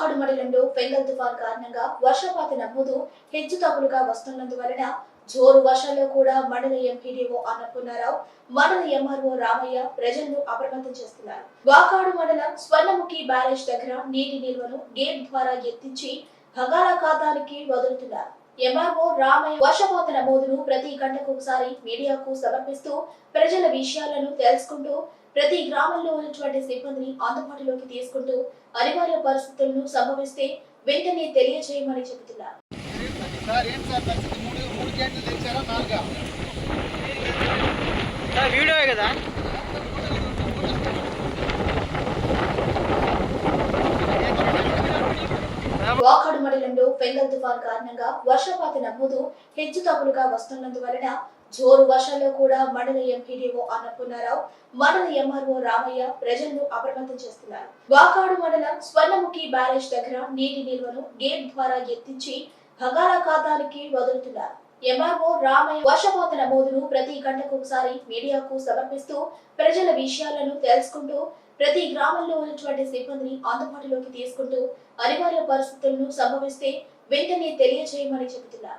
వాకాడు మండలంలో ఫెంగల్ తుఫాన్ కారణంగా వర్షపాత నమోదు హెచ్చుతగ్గులుగా వస్తున్నందువలన జోరు వర్షాల్లో కూడా మండల ఎంపీడీఓ అన్నపూర్ణారావు, మండల ఎంఆర్ఓ రామయ్య ప్రజలను అప్రమత్తం చేస్తున్నారు. వాకాడు మండలం స్వర్ణముఖి బ్యారేజ్ దగ్గర నీటి నిల్వను గేట్ ద్వారా ఎత్తించి భగాళాఖాతానికి వదులుతున్నారు. ఎంఆర్ఓ రామయ్య వర్షపాత నమోదును ప్రతి గంటకు ఒకసారి మీడియాకు సమర్పిస్తూ ప్రజల విషయాలను తెలుసుకుంటూ ప్రతి గ్రామంలో ఉన్నటువంటి సిబ్బందిని అందుబాటులోకి తీసుకుంటూ అనివార్య పరిస్థితులను సంభవిస్తే వెంటనే తెలియజేయమని చెబుతున్నారు. వాకాడు మండలంలో ఫెంగల్ తుఫాన్ కారణంగా వర్షపాత నమోదు హెచ్చుతగ్గులుగా వస్తున్నందువలన జోరు వర్షాల్లో కూడా మండల ఎంపీడీఓ అన్నపూర్ణారావు, మండల ఎంఆర్ఓ రామయ్య ప్రజలను అప్రమత్తం చేస్తున్నారు. వాకాడు మండలం స్వర్ణముఖి బ్యారేజ్ దగ్గర నీటి నిల్వను గేట్ ద్వారా ఎత్తించి భగాళాఖాతానికి వదులుతున్నారు. ఎంఆర్ఓ రామయ్య వర్షపాత నమోదును ప్రతి గంటకు ఒకసారి మీడియాకు సమర్పిస్తూ ప్రజల విషయాలను తెలుసుకుంటూ ప్రతి గ్రామంలో ఉన్నటువంటి సిబ్బందిని అందుబాటులోకి తీసుకుంటూ అనివార్య పరిస్థితులను సంభవిస్తే వెంటనే తెలియజేయమని చెబుతున్నారు.